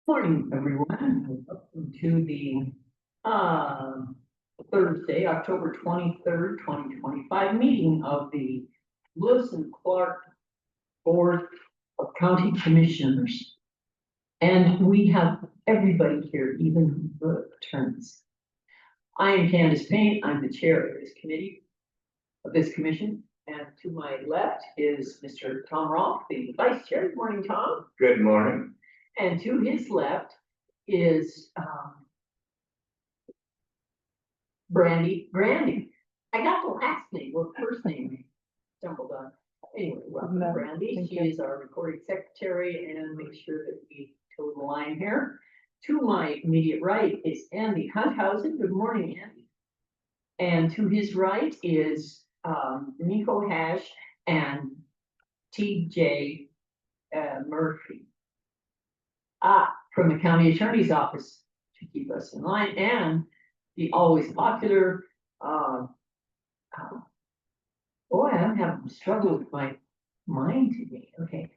Morning, everyone. Welcome to the Thursday, October 23rd, 2025 meeting of the Lewis and Clark Board of County Commissioners. And we have everybody here, even the attorneys. I am Candace Payne. I'm the chair of this committee, of this commission. And to my left is Mr. Tom Rolfe, the vice chair. Good morning, Tom. Good morning. And to his left is Brandy. I got the last name, well, first name stumbled on. Anyway, welcome, Brandy. She is our recording secretary and make sure that we toe the line here. To my immediate right is Andy Hunthausen. Good morning, Andy. And to his right is Nico Hash and TJ Murphy. From the county attorney's office to keep us in line, and the always popular, boy, I'm having struggle with my mind today. Okay,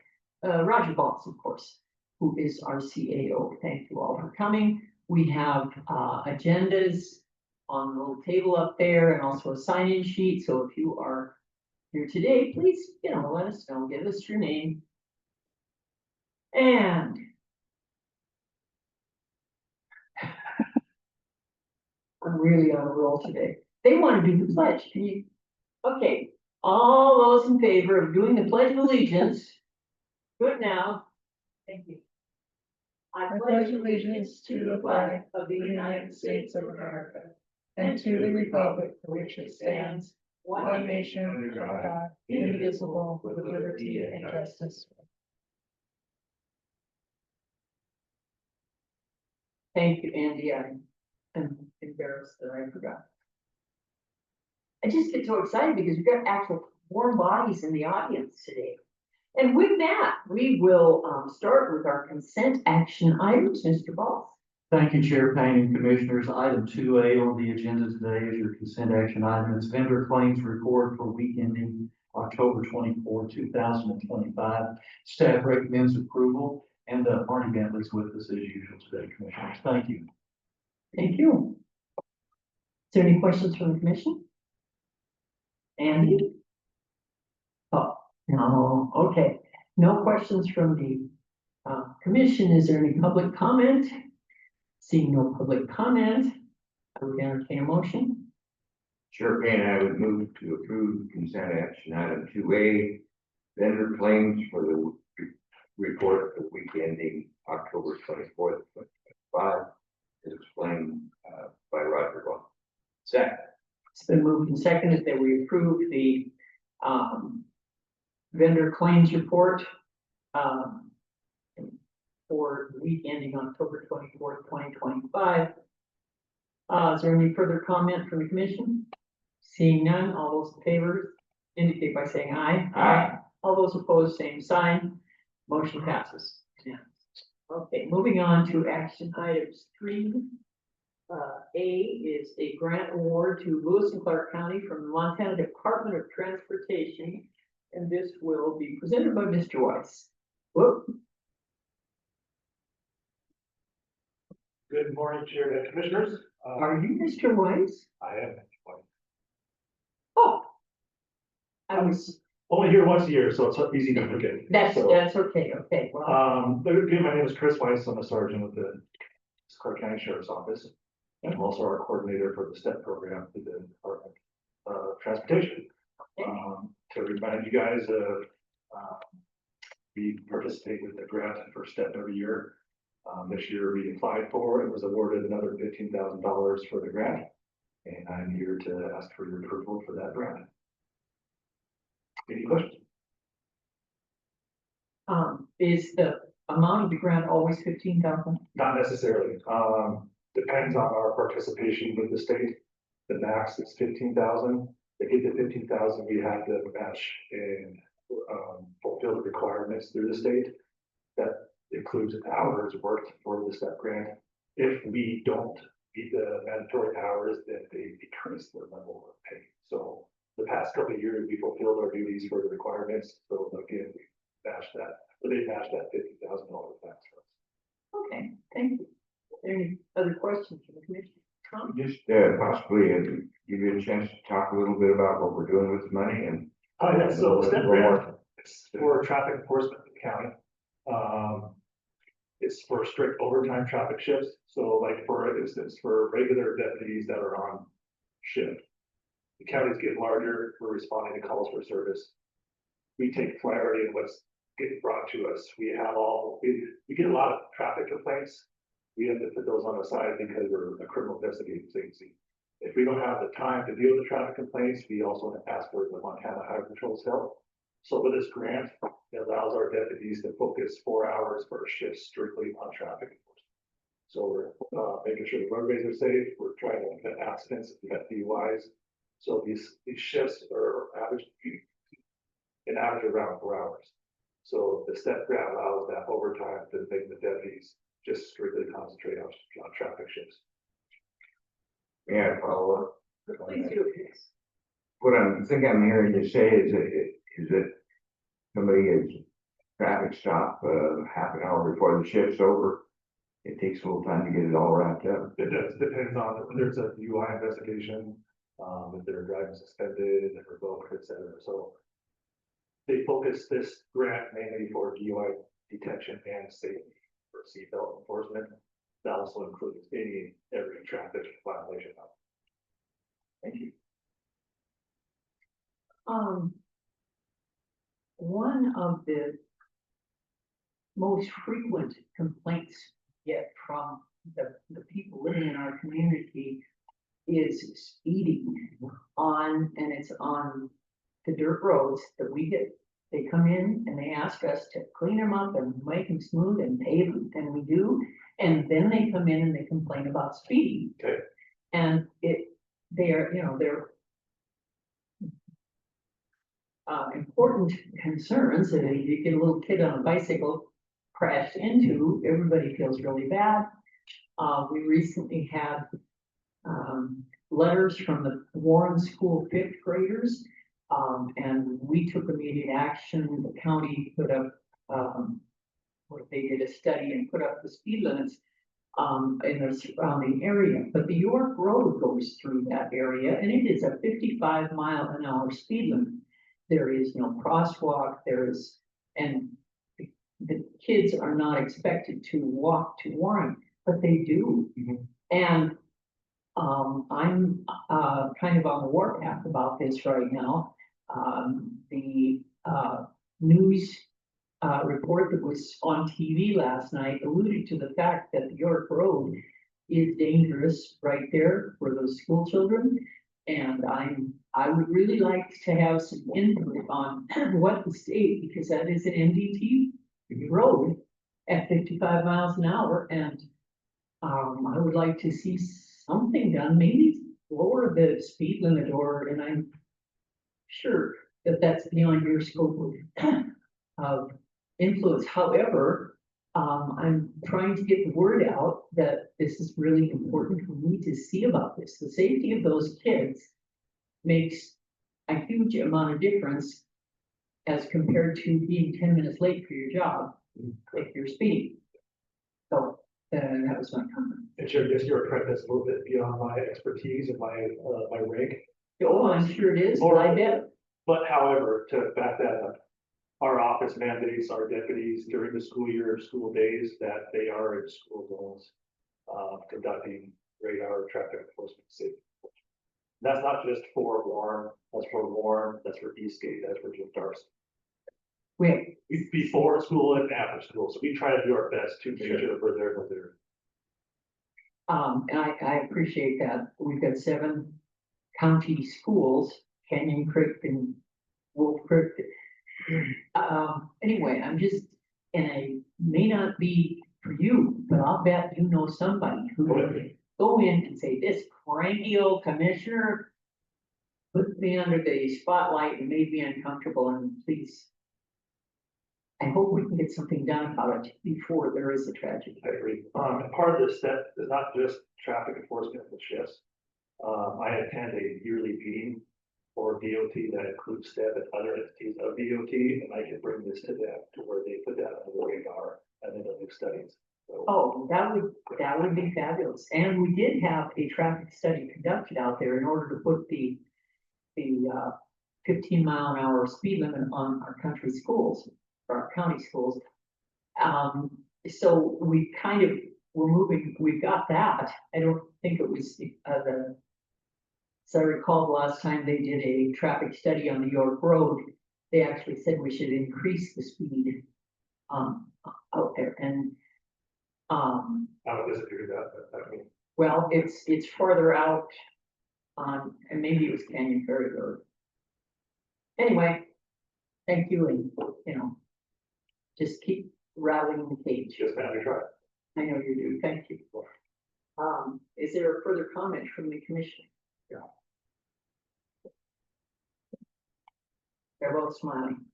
Roger Balls, of course, who is our CAO. Thank you all for coming. We have agendas on the little table up there, and also a sign-in sheet. So if you are here today, please, let us know. Give us your name. And I'm really on a roll today. They want to do the pledge. Can you? Okay, all those in favor of doing the Pledge of Allegiance, do it now. Thank you. I pledge allegiance to the flag of the United States of America and to the republic for which it stands, one nation under God, indivisible, with liberty and justice. Thank you, Andy. I'm embarrassed that I forgot. I just get so excited because we've got actual warm bodies in the audience today. And with that, we will start with our consent action items. Mr. Balls. Thank you, Chair Payne and Commissioners. Item 2A on the agenda today is your consent action item. It's vendor claims report for week ending October 24, 2025. Staff recommends approval, and Marni Bentley's with us as usual today, Commissioners. Thank you. Thank you. Is there any questions from the commission? Andy? Oh, no, okay. No questions from the commission. Is there any public comment? Seeing no public comment, I would entertain a motion. Chair Payne, I would move to approve consent action item 2A, vendor claims for the report for week ending October 24th, 2025, as explained by Roger Balls. Second. It's been moved and seconded that we approve the vendor claims report for the week ending October 24th, 2025. Is there any further comment from the commission? Seeing none, all those in favor indicate by saying aye. Aye. All those opposed, same sign. Motion passes. Yeah. Okay, moving on to action items 3. A is a grant award to Lewis and Clark County from the Montana Department of Transportation, and this will be presented by Mr. Weiss. Whoop. Good morning, Chair and Commissioners. Are you Mr. Weiss? I am Mr. White. Oh, I was. Only here once a year, so it's easy to forget. That's okay. Okay. Well, but again, my name is Chris Weiss. I'm a sergeant with the Clark County Sheriff's Office. And I'm also our coordinator for the STEP program for the Department of Transportation. To remind you guys, we participate with the grant for STEP every year. This year we applied for and was awarded another $15,000 for the grant. And I'm here to ask for your approval for that grant. Any questions? is the amount of the grant always 15,000? Not necessarily. Depends on our participation with the state. The max is 15,000. To get the 15,000, we have to match and fulfill the requirements through the state. That includes hours worked for the STEP grant. If we don't meet the mandatory hours, then they decrease the level of pay. So the past couple of years, we fulfilled our duties for the requirements. So again, we matched that, but they matched that $50,000 tax for us. Okay, thank you. Any other questions from the commission? Tom? Just possibly give you a chance to talk a little bit about what we're doing with the money and. Yeah, so step One more. grant is for traffic enforcement in the county. It's for strict overtime traffic shifts. So like for instance, for regular deputies that are on shift. The counties get larger, we're responding to calls for service. We take priority in what's getting brought to us. We get a lot of traffic complaints. We have to put those on the side because we're a criminal investigating agency. If we don't have the time to deal with the traffic complaints, we also ask for the Montana Highway Patrol's help. So with this grant, it allows our deputies to focus 4 hours for a shift strictly on traffic enforcement. So we're making sure the roadways are safe. We're trying to prevent accidents, prevent DUIs. So these shifts are an average around 4 hours. So the step grant allows that overtime to make the deputies just strictly concentrate on traffic shifts. Yeah, follow up. Please do. What I'm hearing you say is that somebody is traffic stop, half an hour before the shift's over. It takes a little time to get it all wrapped up. It does, depends on if there's a DUI investigation, if they're driving suspended, if they're revoked, et cetera. So they focus this grant mainly for DUI detection and safety for seatbelt enforcement. That also includes every traffic violation. Thank you. One of the most frequent complaints get from the people living in our community is speeding and it's on the dirt roads that we get. They come in and they ask us to clean them up and make them smooth and pave them, and we do. And then they come in and they complain about speeding. Okay. And they're important concerns. And if you get a little kid on a bicycle crashed into, everybody feels really bad. We recently had letters from the Warren School fifth graders, and we took immediate action. The county put up, they did a study and put up the speed limits in the surrounding area. But the York Road goes through that area, and it is a 55-mile-an-hour speed limit. There is no crosswalk. And the kids are not expected to walk to Warren, but they do. Mm-hmm. And I'm kind of on the warpath about this right now. The news report that was on TV last night alluded to the fact that the York Road is dangerous right there for those school children. And I would really like to have some input on what the state, because that is an MDT road at 55 miles an hour. And I would like to see something done, maybe lower the speed limit, and I'm sure that that's beyond your scope of influence. However, I'm trying to get the word out that this is really important for me to see about this. The safety of those kids makes a huge amount of difference as compared to being 10 minutes late for your job if you're speeding. So that was my comment. It's your apprentice a little bit beyond my expertise and my rank. Oh, I'm sure it is, but I bet. But however, to back that up, our office mandates our deputies during the school year, school days, that they are in school zones, conducting radar traffic enforcement safety. That's not just for Warren, that's for Eastgate, that's for Jim Darcy. Wait, Before school and after school, so we try to do our best to make sure that we're there with their. and I appreciate that. We've got 7 county schools, Canyon Creek and Wolf Creek. Anyway, and I may not be for you, but I'll bet you know somebody who would go in and say, this cranky old commissioner put me under the spotlight and made me uncomfortable, and please, I hope we can get something done about it before there is a tragedy. I agree. And part of this step is not just traffic enforcement with shifts. I attend a yearly meeting for DOT that includes STEP and other entities of DOT, and I can bring this to them to where they put that on the radar and then they'll do studies. So, Oh, that would be fabulous. And we did have a traffic study conducted out there in order to put the 15-mile-an-hour speed limit on our country schools, or our county schools. So we kind of, we've got that. I don't think it was, as I recall, the last time they did a traffic study on New York Road, they actually said we should increase the speed, out there. And, I would disagree with that, but I mean, well, it's farther out on, and maybe it was Canyon Ferry Road. Anyway, thank you, and, just keep rattling the cage. just have to try. I know you do, thank you. Is there a further comment from the commission? Yeah. They're both smiling.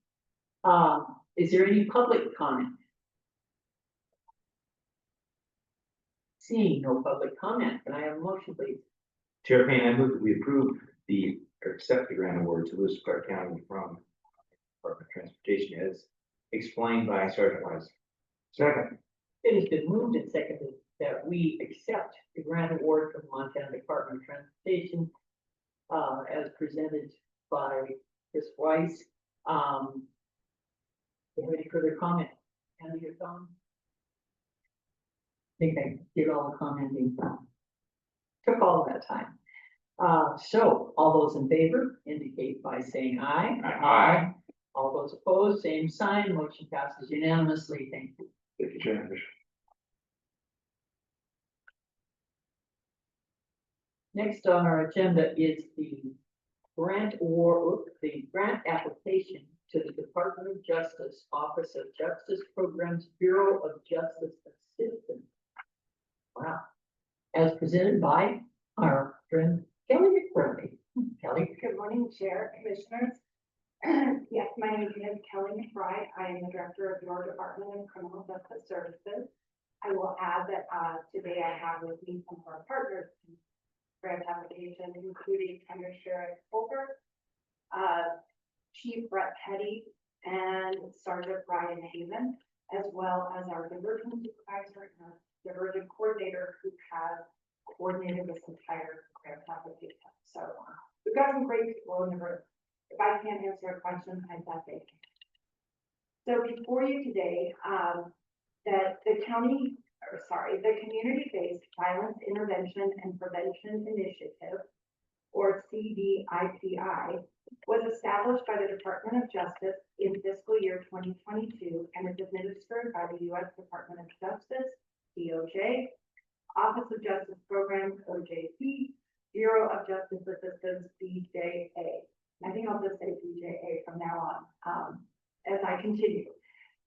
Is there any public comment? Seeing no public comment, can I have a motion, please? Chair Payne, I move that we approve or accept the grant award to Lewis Clark County from Department of Transportation as explained by Sergeant Weiss. Second. It has been moved and seconded that we accept the grant award from the Montana Department of Transportation as presented by Chris Weiss. Do you have any further comment? Andy, your thumb? I think I did all the commenting. Took all of that time. So all those in favor indicate by saying aye. Aye. All those opposed, same sign. Motion passes unanimously. Thank you. Thank you, Chair. Next on our agenda is the grant application to the Department of Justice Office of Justice Programs Bureau of Justice Assistance. Wow. As presented by our friend Kellie McBride. Kellie. Good morning, Chair, Commissioners. Yes, my name is Kellie McBride. I am the Director of your Department of Criminal Justice Services. I will add that today I have with me some of our partners in grant application, including Under Sheriff Holger, Chief Brett Petty, and Sergeant Brian Haven, as well as our diversion supervisor and our diversion coordinator who have coordinated this entire grant application. So we've got some great people in the room. If I can't answer a question, I'm that big. So before you today, the Community-Based Violence Intervention and Prevention Initiative, or CVIPI, was established by the Department of Justice in fiscal year 2022 and is administered by the U.S. Department of Justice, DOJ, Office of Justice Programs, OJP, Bureau of Justice Assistance, BJA. I think I'll just say BJA from now on as I continue.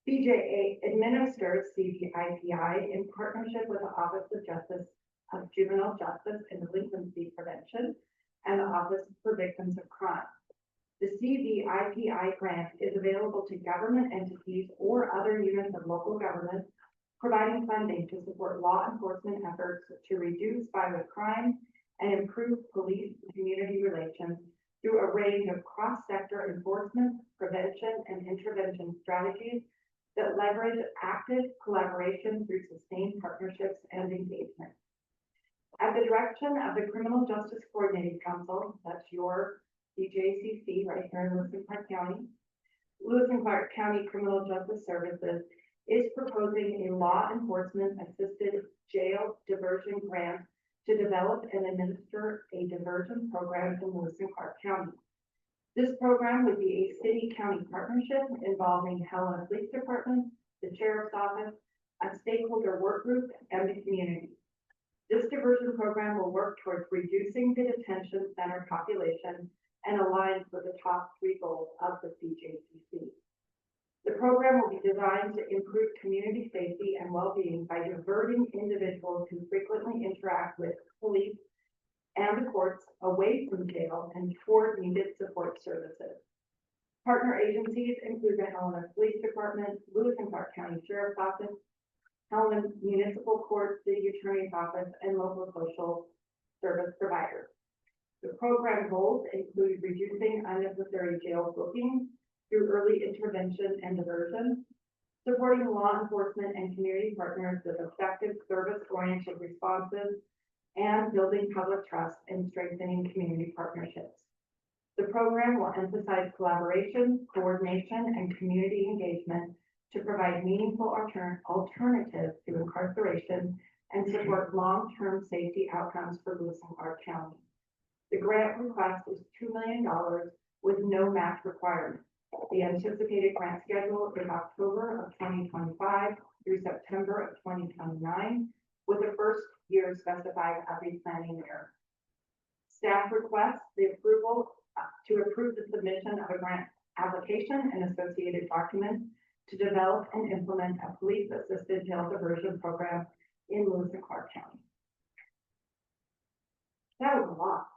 BJA administers CVIPI in partnership with the Office of Justice of Juvenile Justice and Delinquency Prevention and the Office for Victims of Crime. The CVIPI grant is available to government entities or other units of local government, providing funding to support law enforcement efforts to reduce violent crime and improve police and community relations through a range of cross-sector enforcement, prevention, and intervention strategies that leverage active collaboration through sustained partnerships and engagement. At the direction of the Criminal Justice Coordinating Council, that's your DJCC right here in Lewis and Clark County, Lewis and Clark County Criminal Justice Services is proposing a law enforcement assisted jail diversion grant to develop and administer a diversion program in Lewis and Clark County. This program would be a city-county partnership involving Helena Police Department, the Sheriff's Office, a stakeholder work group, and the community. This diversion program will work towards reducing the detention center population and aligns with the top 3 goals of the CJCC. The program will be designed to improve community safety and well-being by diverting individuals who frequently interact with police and the courts away from jail and toward needed support services. Partner agencies include the Helena Police Department, Lewis and Clark County Sheriff's Office, Helena Municipal Court, City Attorney's Office, and local social service providers. The program goals include reducing unnecessary jail bookings through early intervention and diversion, supporting law enforcement and community partners with effective service-oriented responses, and building public trust and strengthening community partnerships. The program will emphasize collaboration, coordination, and community engagement to provide meaningful alternatives to incarceration and support long-term safety outcomes for Lewis and Clark County. The grant request is $2 million with no match requirement. The anticipated grant schedule is October of 2025 through September of 2029, with the first year specified as a planning year. Staff requests the approval to approve the submission of a grant application and associated documents to develop and implement a police-assisted jail diversion program in Lewis and Clark County. That was a lot.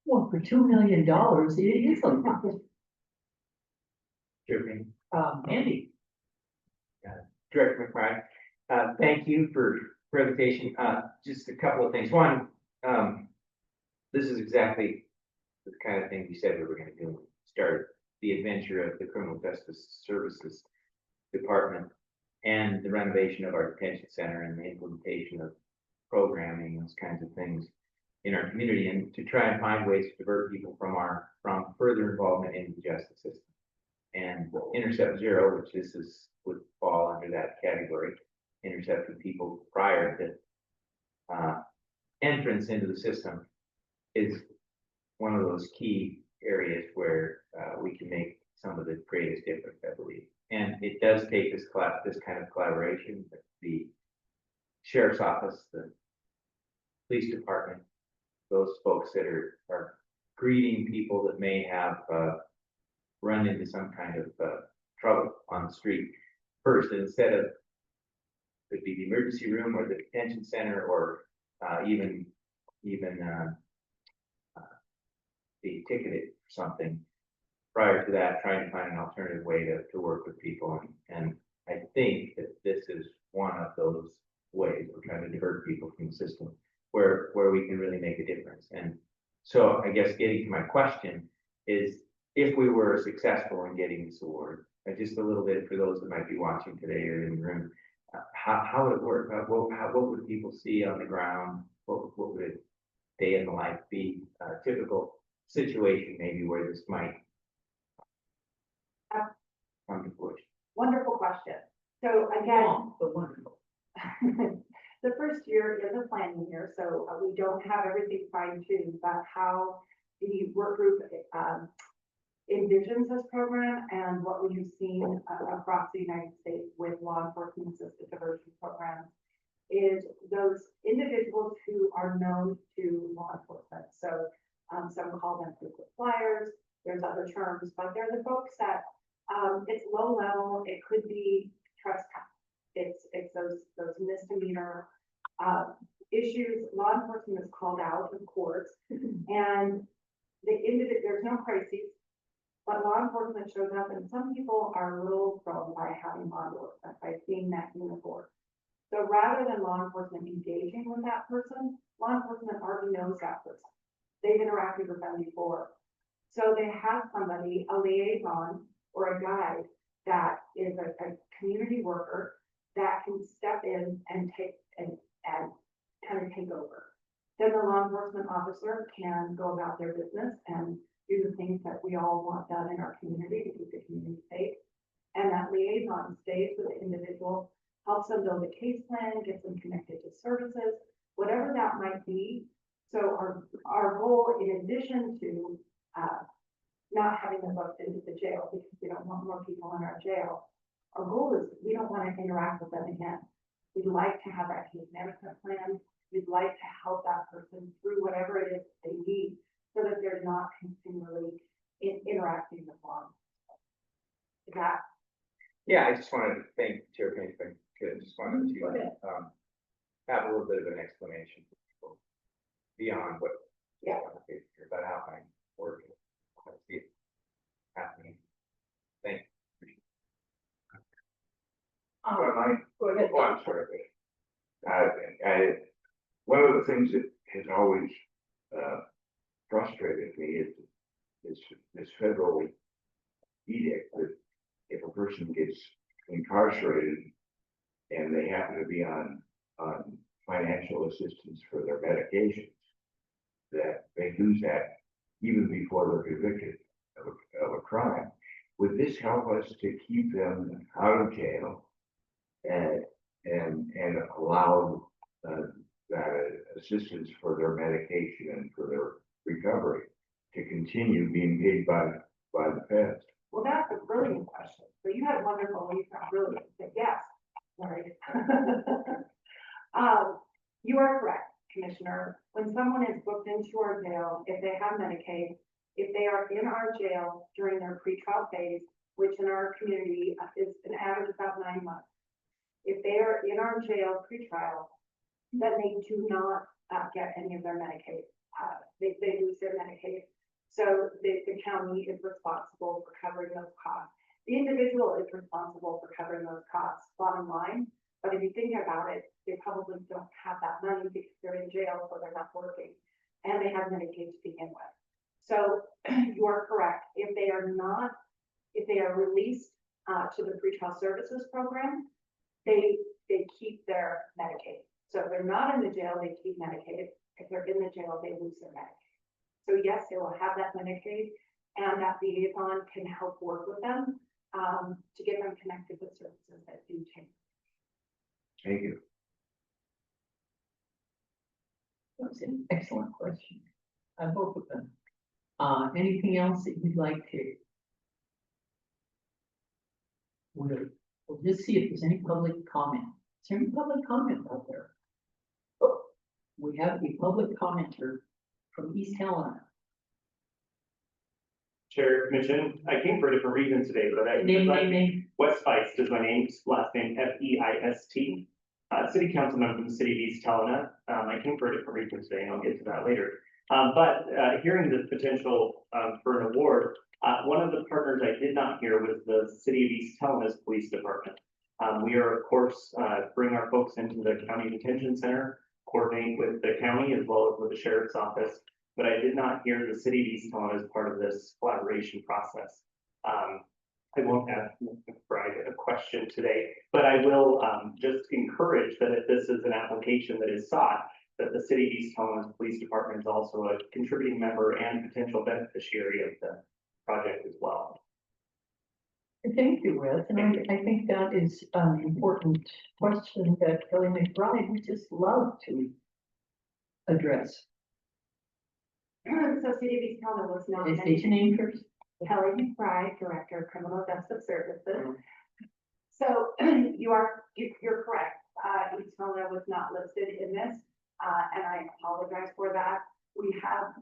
Well, for $2 million, it is a lot. Andy, Director McBride, thank you for presentation. Just a couple of things. One, this is exactly the kind of thing we said we were going to do. Start the adventure of the Criminal Justice Services Department and the renovation of our detention center and the implementation of programming, those kinds of things in our community, and to try and find ways to divert people from further involvement in the justice system. And Intercept Zero, which would fall under that category, intercepting people prior to entrance into the system, is one of those key areas where we can make some of the greatest difference, I believe. And it does take this kind of collaboration with the sheriff's office, the police department, those folks that are greeting people that may have run into some kind of trouble on the street first, and instead of, could be the emergency room or the detention center, or even be ticketed for something. Prior to that, trying to find an alternative way to work with people, and I think that this is one of those ways we're trying to divert people from the system where we can really make a difference. And so I guess getting to my question is, if we were successful in getting this award, just a little bit for those that might be watching today or in the room, how would it work? What would people see on the ground? What would a day in the life be? A typical situation maybe where this might come to fruition. Wonderful question. So again, long, but wonderful. the first year is a planning year, so we don't have everything fine-tuned, but how the work group envisions this program and what we have seen across the United States with law enforcement assisted diversion programs is those individuals who are known to law enforcement. So some call them frequent flyers, there's other terms, but they're the folks that it's low level, it could be trespass. It's those misdemeanor issues. Law enforcement is called out in courts, and there's no crises, but law enforcement shows up, and some people are a little thrown by having law enforcement, by seeing that uniform. So rather than law enforcement engaging with that person, law enforcement already knows that person. They've interacted with them before. So they have somebody, a liaison or a guide that is a community worker that can step in and take and kind of take over. Then the law enforcement officer can go about their business and do the things that we all want done in our community to keep the community safe. And that liaison stays with the individual, helps them build a case plan, gets them connected to services, whatever that might be. So our goal, in addition to not having them booked into the jail, because we don't want more people in our jail, our goal is we don't want to interact with them again. We'd like to have that case management plan. We'd like to help that person through whatever it is they need so that they're not continually interacting with law. Is that? Yeah, I just wanted to thank Chair Kenny, if I could, just wanted to have a little bit of an explanation for people beyond what about how I work and how I see it happening. Thank you. Go ahead. Oh, I'm sorry. One of the things that has always frustrated me is this federal edict that if a person gets incarcerated and they happen to be on financial assistance for their medications, that they lose that even before they're convicted of a crime. Would this help us to keep them out of jail and allow that assistance for their medication and for their recovery to continue being paid by the feds? Well, that's a brilliant question. So you had wonderful, you got brilliant, but yes, sorry. You are correct, Commissioner. When someone is booked into our jail, if they have Medicaid, if they are in our jail during their pretrial phase, which in our community is an average of about 9 months, if they are in our jail pretrial, then they do not get any of their Medicaid. They lose their Medicaid. So the county is responsible for covering those costs. The individual is responsible for covering those costs, bottom line. But if you think about it, they probably don't have that money because they're in jail, so they're not working, and they have Medicaid to begin with. So you are correct. If they are released to the pretrial services program, they keep their Medicaid. So if they're not in the jail, they keep Medicaid. If they're in the jail, they lose their Medicaid. So yes, they will have that Medicaid, and that liaison can help work with them to get them connected with services that do change. Thank you. That's an excellent question. Both of them. Anything else that you'd like to? We'll just see if there's any public comment. Is there any public comment out there? Oh, we have a public commenter from East Helena. Chair, Commission, I came for a different reason today, but Name. Weiss is my name, last name Feist. City Council member from the city of East Helena. I came for a different reason today, and I'll get to that later. But hearing the potential for an award, one of the partners I did not hear was the city of East Helena's police department. We are, of course, bring our folks into the county detention center, coordinate with the county as well as with the sheriff's office. But I did not hear the city of East Helena as part of this collaboration process. I won't ask McBride a question today, but I will just encourage that if this is an application that is sought, that the city of East Helena's police department is also a contributing member and potential beneficiary of the project as well. Thank you, Wes, and I think that is an important question that Kellie McBride would just love to address. So City of East Helena was not. Is your name first? Kellie McBride, Director of Criminal Justice Services. So you're correct. East Helena was not listed in this, and I apologize for that. We have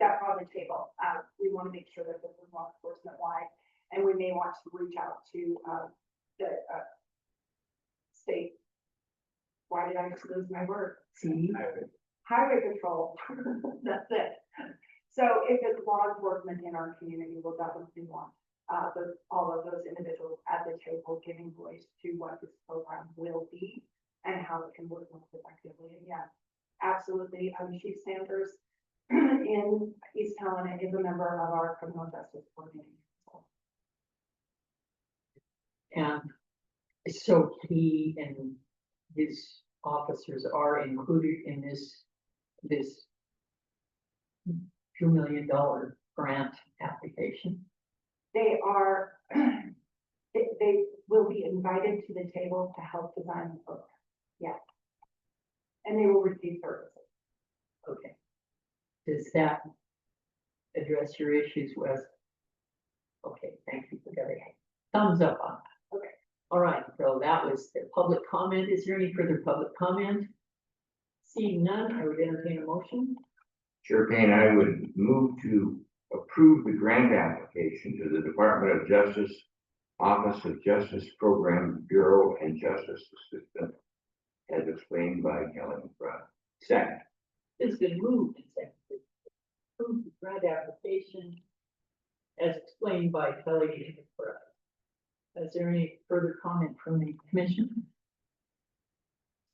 that on the table. We want to make sure that this is law enforcement wide, and we may want to reach out to the state. Why did I just lose my word? See, Highway patrol. That's it. So if it's law enforcement in our community, we'll definitely want all of those individuals at the table giving voice to what this program will be and how it can work most effectively. And yes, absolutely. Chief Sanders in East Helena is a member of our criminal justice coordinating. and so he and his officers are included in this $2 million grant application. They are, they will be invited to the table to help design the program. Yes. And they will receive services. Okay. Does that address your issues, Wes? Okay, thank you for that. Thumbs up on that. Okay. All right, so that was the public comment. Is there any further public comment? Seeing none, I would entertain a motion. Sure, Payne, I would move to approve the grant application to the Department of Justice, Office of Justice Program Bureau and Justice Assistant, as explained by Kellie McBride. Second. It's been moved and seconded. Approve the grant application as explained by Kellie McBride. Is there any further comment from the commission?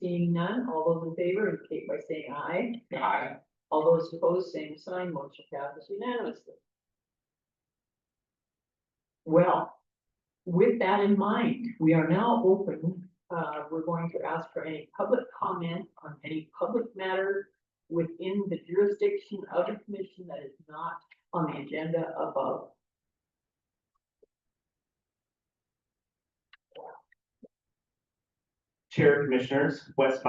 Seeing none, all those in favor indicate by saying aye. Aye. All those opposed, same sign, motion passes unanimously. Well, with that in mind, we are now open. We're going to ask for any public comment on any public matter within the jurisdiction of the commission that is not on the agenda above. Chair, Commissioners, Weiss,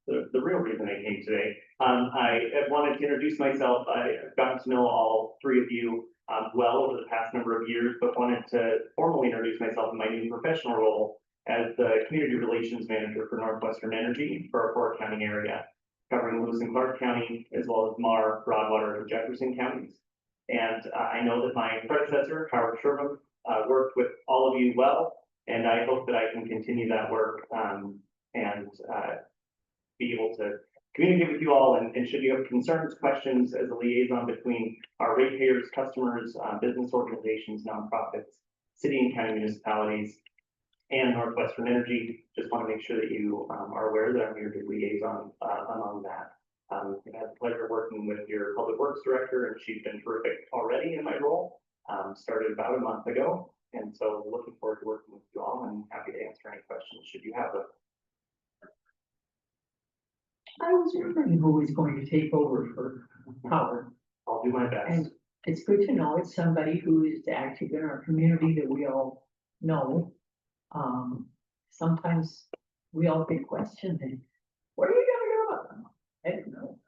the real reason I came today. I wanted to introduce myself. I've gotten to know all three of you well over the past number of years, but wanted to formally introduce myself in my new professional role as the Community Relations Manager for Northwestern Energy for our Fort County area, covering Lewis and Clark County, as well as Mar, Broadwater, and Jefferson counties. And I know that my predecessor, Howard Sherman, worked with all of you well, and I hope that I can continue that work and be able to communicate with you all. And should you have concerns, questions as a liaison between our ratepayers, customers, business organizations, nonprofits, city and county municipalities, and Northwestern Energy, just want to make sure that you are aware that I'm here to liaison among that. I've had the pleasure of working with your public works director, and she's been terrific already in my role. Started about a month ago. And so looking forward to working with you all and happy to answer any questions should you have them. I was wondering who was going to take over for Howard. I'll do my best. And it's good to know it's somebody who is active in our community that we all know. Sometimes we all get questioned, and what are you gonna do about them? I don't know.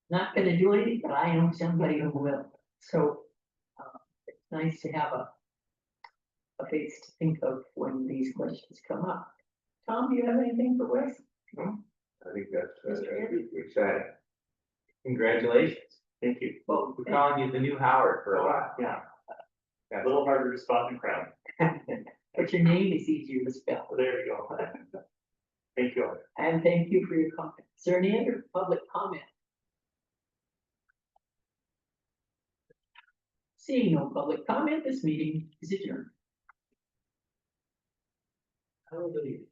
Not gonna do anything, but I know somebody who will. So it's nice to have a face to think of when these questions come up. Tom, do you have anything for Wes? I think that's exciting. Congratulations. Thank you. Well, We're calling you the new Howard for a while. Yeah. A little harder to spot in the crowd. but your name is easier to spell. There you go. Thank you all. And thank you for your comment. Is there any other public comment? Seeing no public comment, this meeting is adjourned. I will believe it.